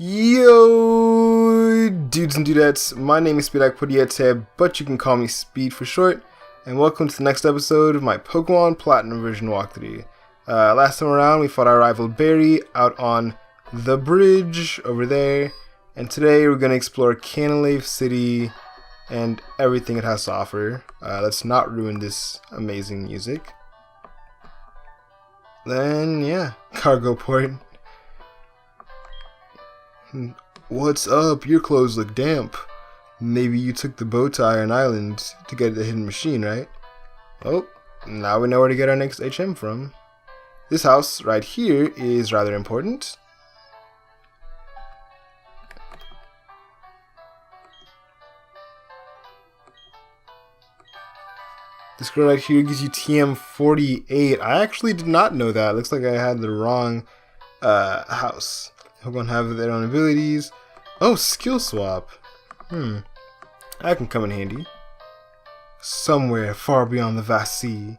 Yo, dudes and dudettes, my name is Akpodiete, but you can call me Speed for short, and welcome to the next episode of my Pokemon Platinum version walkthrough. Last time around, we fought our rival Barry out on the bridge over there, and today we're going to explore Canalave City and everything it has to offer. Let's not ruin this amazing music. Then, yeah, cargo port. What's up? Your clothes look damp. Maybe you took the boat to Iron Island to get the hidden machine, right? Oh, now we know where to get our next HM from. This house right here is rather important. This girl right here gives you TM48. I actually did not know that. Looks like I had the wrong house. Pokemon have their own abilities. Oh, skill swap. That can come in handy. Somewhere far beyond the vast sea,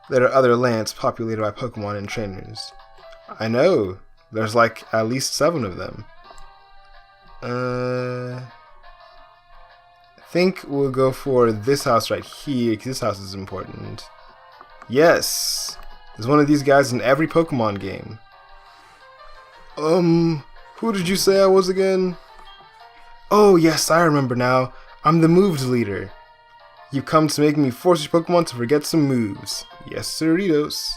there are other lands populated by Pokemon and trainers. I know. There's like at least 7 of them. I think we'll go for this house right here, because this house is important. Yes! There's one of these guys in every Pokemon game. Who did you say I was again? Oh yes, I remember now. I'm the moves leader. You've come to make me force your Pokemon to forget some moves. Yes, siritos.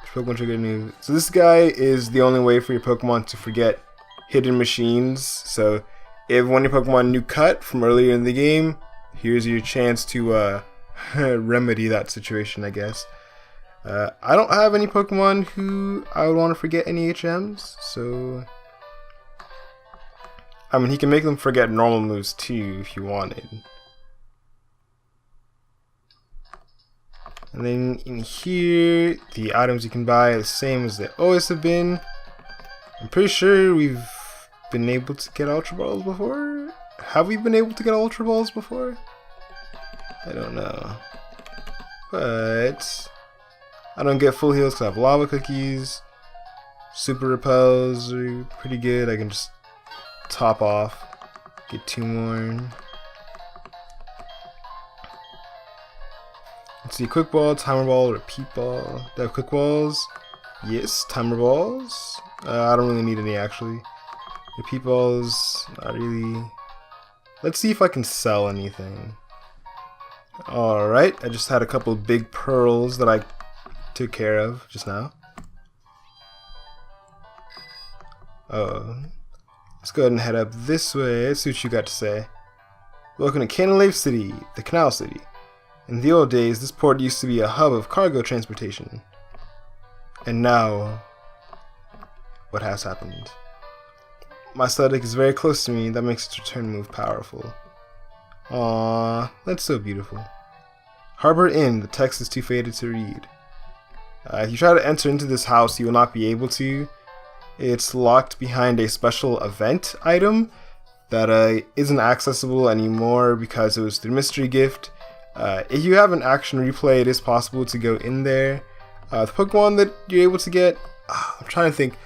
Pokemon trigger new. So this guy is the only way for your Pokemon to forget hidden machines. So if one of your Pokemon knew cut from earlier in the game, here's your chance to remedy that situation, I guess. I don't have any Pokemon who I would want to forget any HMs, so I mean, he can make them forget normal moves too if you wanted. And then in here, the items you can buy are the same as they always have been. I'm pretty sure we've been able to get Ultra Balls before? Have we been able to get Ultra Balls before? I don't know. But I don't get full heals because I have lava cookies. Super repels are pretty good. I can just top off, get 2 more. Let's see, quick ball, timer ball, repeat ball. Do I have quick balls? Yes, timer balls. I don't really need any actually. Repeat balls, not really. Let's see if I can sell anything. Alright, I just had a couple of big pearls that I took care of just now. Let's go ahead and head up this way. Let's see what you got to say. Welcome to Canalave City, the Canal City. In the old days, this port used to be a hub of cargo transportation. And now, what has happened? My Psyduck is very close to me. That makes its return move powerful. Aww, that's so beautiful. Harbor Inn, the text is too faded to read. If you try to enter into this house, you will not be able to. It's locked behind a special event item that isn't accessible anymore because it was through mystery gift. If you have an action replay, it is possible to go in there. The Pokemon that you're able to get, I'm trying to think.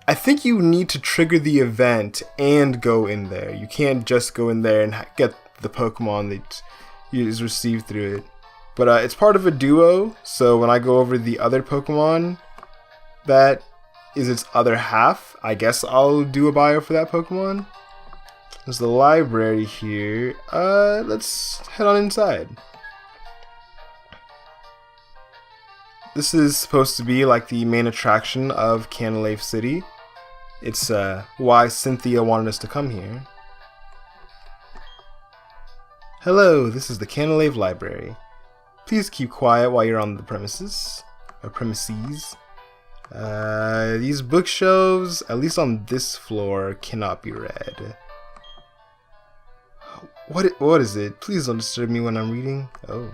I think you need to trigger the event and go in there. You can't just go in there and get the Pokemon that is received through it. But it's part of a duo, so when I go over the other Pokemon that is its other half, I guess I'll do a bio for that Pokemon. There's the library here. Let's head on inside. This is supposed to be like the main attraction of Canalave City. It's why Cynthia wanted us to come here. Hello, this is the Canalave Library. Please keep quiet while you're on the premises. These bookshelves, at least on this floor, cannot be read. What is it? Please don't disturb me when I'm reading. Oh.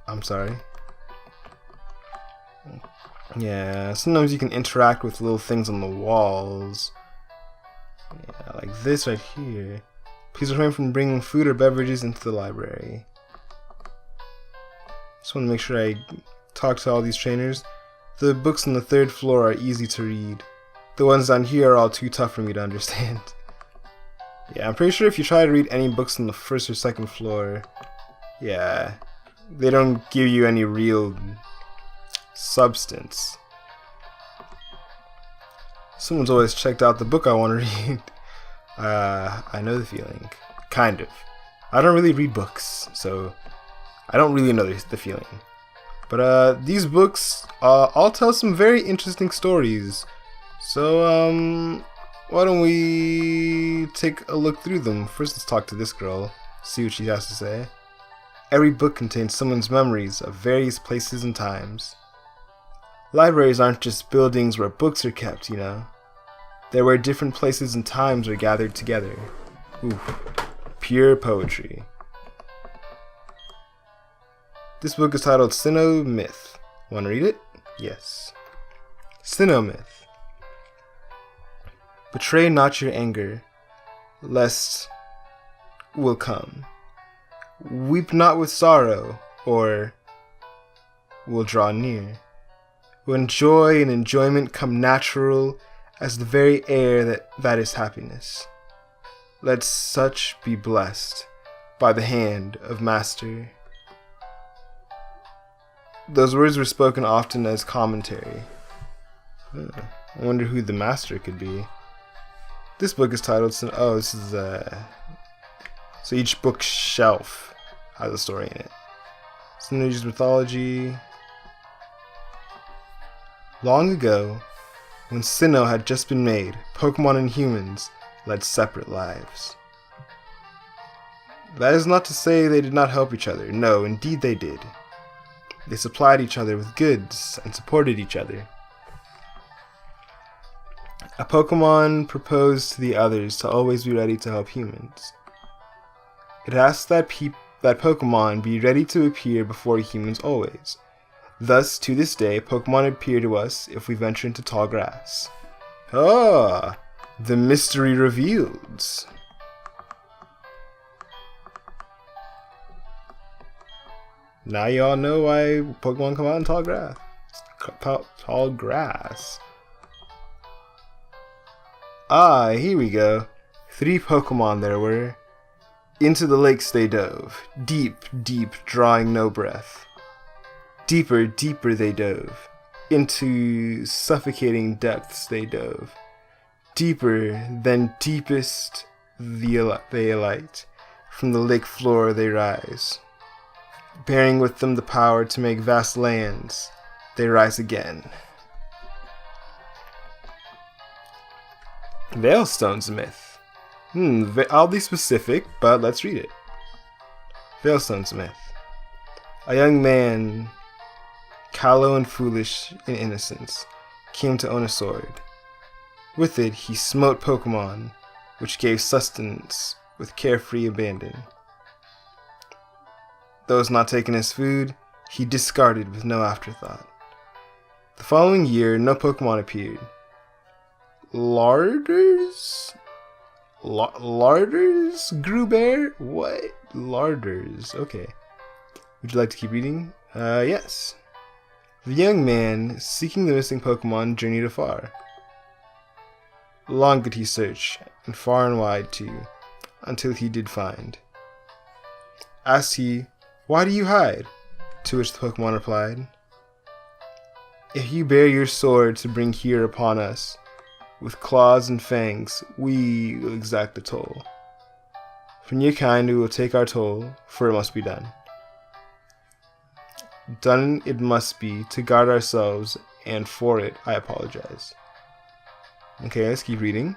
I'm sorry. Yeah, sometimes you can interact with little things on the walls. Yeah, like this right here. Please refrain from bringing food or beverages into the library. Just want to make sure I talk to all these trainers. The books on the 3rd floor are easy to read. The ones down here are all too tough for me to understand. Yeah, I'm pretty sure if you try to read any books on the first or second floor, yeah, they don't give you any real substance. Someone's always checked out the book I want to read. I know the feeling. Kind of. I don't really read books, so I don't really know the feeling. But these books all tell some very interesting stories. So why don't we take a look through them? First, let's talk to this girl, see what she has to say. Every book contains someone's memories of various places and times. Libraries aren't just buildings where books are kept, you know. They're where different places and times are gathered together. Oof. Pure poetry. This book is titled Sinnoh Myth. Want to read it? Yes. Sinnoh Myth. Betray not your anger, lest will come. Weep not with sorrow, or will draw near. When joy and enjoyment come natural as the very air that is happiness, let such be blessed by the hand of Master. Those words were spoken often as commentary. I wonder who the Master could be. This book is titled, oh, this is, so each bookshelf has a story in it. Sinnoh Mythology. Long ago, when Sinnoh had just been made, Pokemon and humans led separate lives. That is not to say they did not help each other. No, indeed they did. They supplied each other with goods and supported each other. A Pokemon proposed to the others to always be ready to help humans. It asked that Pokemon be ready to appear before humans always. Thus, to this day, Pokemon appear to us if we venture into tall grass. Ah, the mystery revealed. Now y'all know why Pokemon come out in tall grass. Tall grass. Ah, here we go. 3 Pokemon there were. Into the lakes they dove, deep, deep, drawing no breath. Deeper, deeper they dove. Into suffocating depths they dove. Deeper than deepest they alight. From the lake floor they rise. Bearing with them the power to make vast lands, they rise again. Veilstone's myth. I'll be specific, but let's read it. Veilstone's myth. A young man, callow and foolish in innocence, came to own a sword. With it, he smote Pokemon, which gave sustenance with carefree abandon. Those not taking as food, he discarded with no afterthought. The following year, no Pokemon appeared. Larders? Larders grew bare? What? Larders. Okay. Would you like to keep reading? Yes. The young man, seeking the missing Pokemon, journeyed afar. Long did he search, and far and wide too, until he did find. Asked he, "Why do you hide?" To which the Pokemon replied, "If you bear your sword to bring here upon us, with claws and fangs, we will exact the toll. From your kind we will take our toll, for it must be done. Done it must be, to guard ourselves, and for it I apologize." Okay, let's keep reading.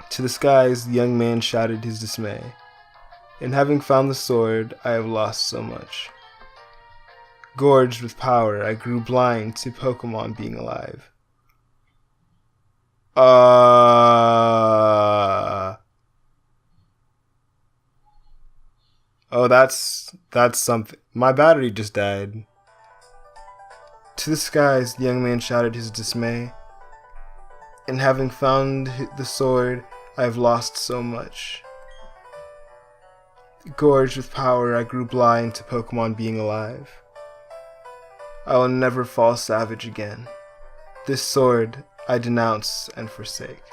To the skies the young man shouted his dismay. "In having found the sword, I have lost so much. Gorged with power, I grew blind to Pokemon being alive." Oh, that's something. My battery just died. To the skies, the young man shouted his dismay. "In having found the sword, I have lost so much. Gorged with power, I grew blind to Pokemon being alive. I will never fall savage again. This sword I denounce and forsake.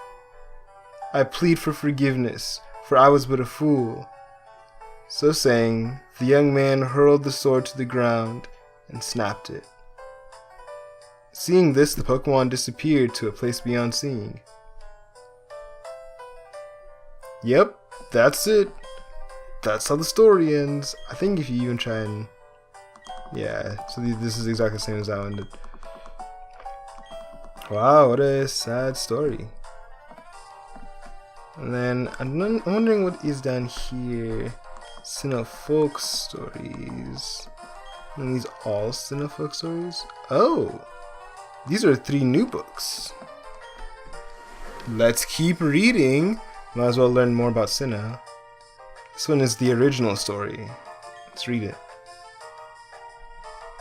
I plead for forgiveness, for I was but a fool. So saying, the young man hurled the sword to the ground and snapped it. Seeing this, the Pokemon disappeared to a place beyond seeing. Yep, that's it. That's how the story ends. I think if you even try and... yeah, so this is exactly the same as that one did. Wow, what a sad story. And then I'm wondering what is down here. Sinnoh folk stories. And these all Sinnoh folk stories? Oh, these are 3 new books. Let's keep reading. Might as well learn more about Sinnoh. This one is the original story. Let's read it.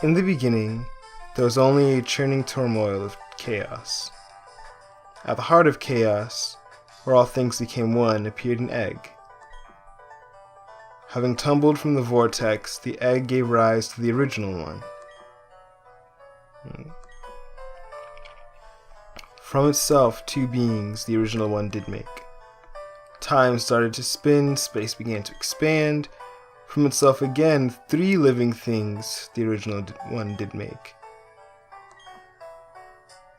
In the beginning, there was only a churning turmoil of chaos. At the heart of chaos, where all things became one, appeared an egg. Having tumbled from the vortex, the egg gave rise to the original one. From itself, 2 beings the original one did make. Time started to spin, space began to expand. From itself again, 3 living things the original one did make.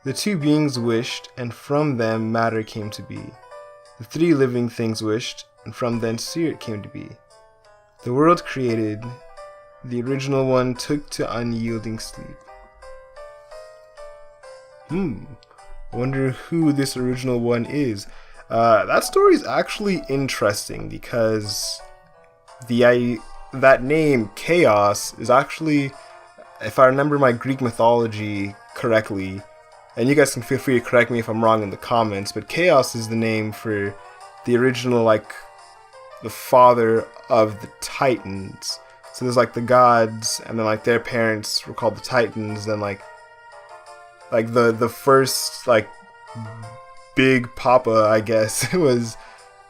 The 2 beings wished, and from them matter came to be. The 3 living things wished, and from thence spirit came to be. The world created, the original one took to unyielding sleep. I wonder who this original one is. That story is actually interesting because that name, Chaos, is actually, if I remember my Greek mythology correctly, and you guys can feel free to correct me if I'm wrong in the comments, but Chaos is the name for the original, like, the father of the Titans. So there's like the gods, and then like their parents were called the Titans, then like the first like big papa, I guess, was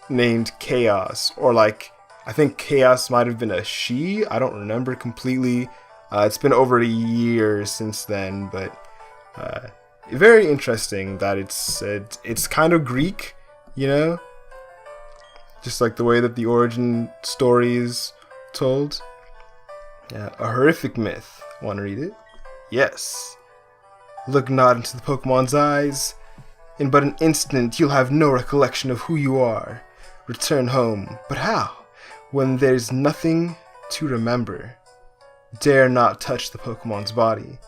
named Chaos, or like I think Chaos might have been a she. I don't remember completely. It's been over a year since then, but very interesting that it's kind of Greek, you know, just like the way that the origin story is told. Yeah, a horrific myth. Want to read it? Yes. Look not into the Pokemon's eyes. In but an instant you'll have no recollection of who you are. Return home. But how? When there's nothing to remember. Dare not touch the Pokemon's body.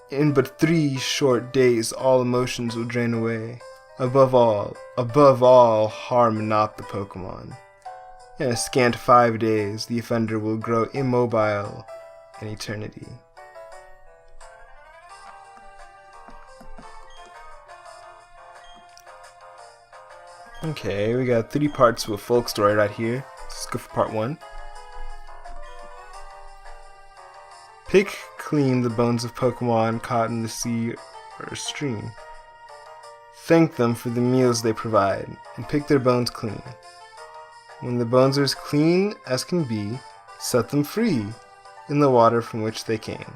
In but 3 short days all emotions will drain away. Above all, harm not the Pokemon. In a scant 5 days, the offender will grow immobile in eternity. Okay, we got 3 parts of a folk story right here. Let's go for part 1. Pick clean the bones of Pokemon caught in the sea or stream. Thank them for the meals they provide, and pick their bones clean. When the bones are as clean as can be, set them free in the water from which they came.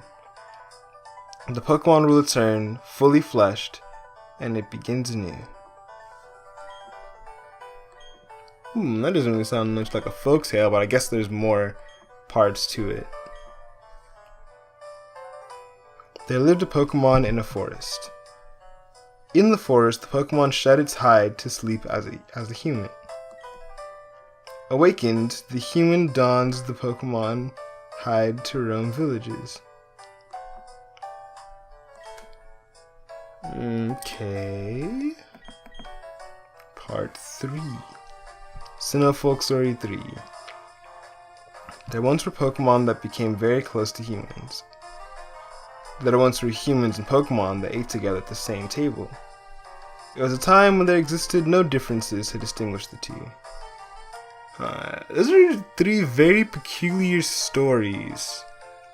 The Pokemon will return, fully fleshed, and it begins anew. That doesn't really sound much like a folktale, but I guess there's more parts to it. There lived a Pokemon in a forest. In the forest, the Pokemon shed its hide to sleep as a human. Awakened, the human dons the Pokemon hide to roam villages. Okay. Part 3. Sinnoh Folk Story 3. There once were Pokemon that became very close to humans. There once were humans and Pokemon that ate together at the same table. It was a time when there existed no differences to distinguish the two. Those are 3 very peculiar stories.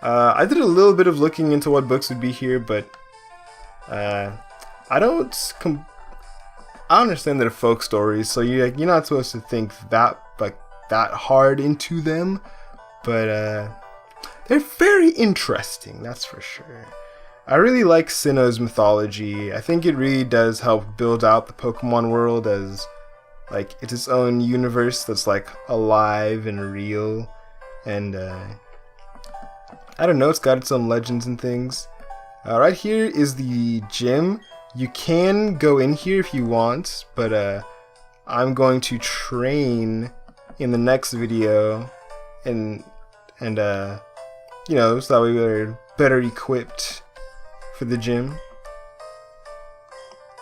I did a little bit of looking into what books would be here, but I understand they're folk stories, so you're not supposed to think that hard into them, but they're very interesting, that's for sure. I really like Sinnoh's mythology. I think it really does help build out the Pokemon world as like it's its own universe that's like alive and real, and I don't know, it's got its own legends and things. Right here is the gym. You can go in here if you want, but I'm going to train in the next video, and you know, so that way we're better equipped for the gym.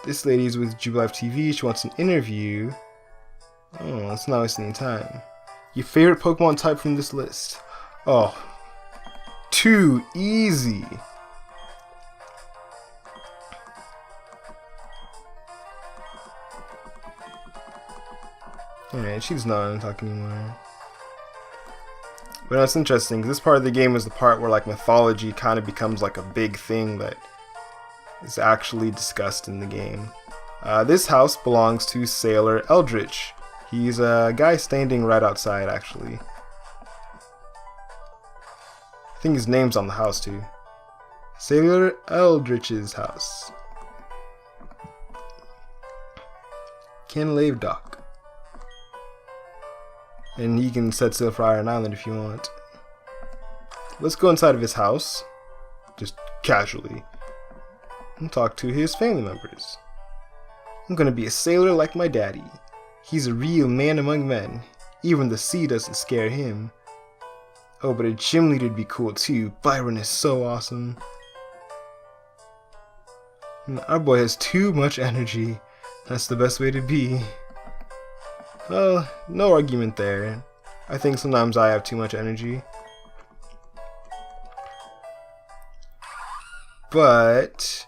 This lady's with Jubilife TV. She wants an interview. Oh, let's not waste any time. Your favorite Pokemon type from this list? Oh, too easy. Alright, she's not going to talk anymore. But that's interesting, 'cause this part of the game is the part where like mythology kind of becomes like a big thing that is actually discussed in the game. This house belongs to Sailor Eldritch. He's a guy standing right outside, actually. I think his name's on the house too. Sailor Eldritch's house. Canalave Dock. And he can set sail for Iron Island if you want. Let's go inside of his house, just casually, and talk to his family members. I'm gonna be a sailor like my daddy. He's a real man among men. Even the sea doesn't scare him. Oh, but a gym leader'd be cool too. Byron is so awesome. Our boy has too much energy. That's the best way to be. Well, no argument there. I think sometimes I have too much energy. But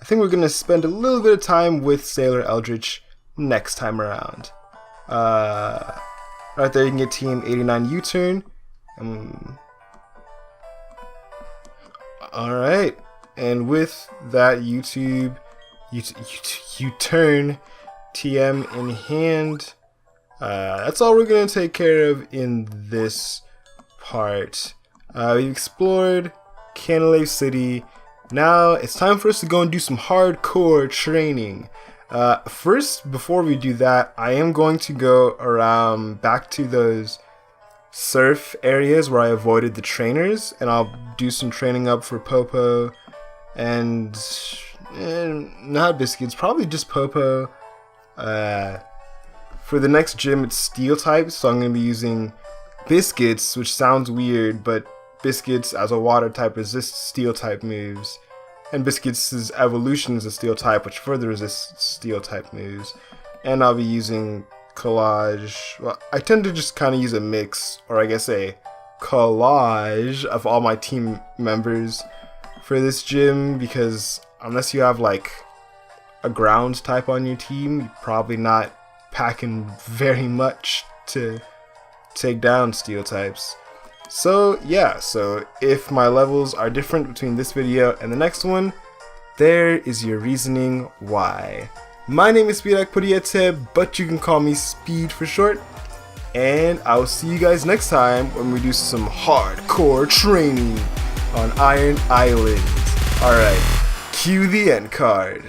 I think we're going to spend a little bit of time with Sailor Eldritch next time around. Right there you can get Team 89 U-turn. Alright, and with that U-turn TM in hand, that's all we're going to take care of in this part. We've explored Canalave City. Now it's time for us to go and do some hardcore training. First, before we do that, I am going to go around back to those surf areas where I avoided the trainers, and I'll do some training up for Popo and not Biscuits, probably just Popo. For the next gym, it's steel type, so I'm going to be using Biscuits, which sounds weird, but Biscuits as a water type resists steel type moves, and Biscuits' evolution is a steel type, which further resists steel type moves. And I'll be using Collage. Well, I tend to just kind of use a mix, or I guess a collage of all my team members for this gym, because unless you have like a ground type on your team, you're probably not packing very much to take down steel types. So yeah, so if my levels are different between this video and the next one, there is your reasoning why. My name is Akpodiete, but you can call me Speed for short, and I will see you guys next time when we do some hardcore training on Iron Island. Alright, cue the end card.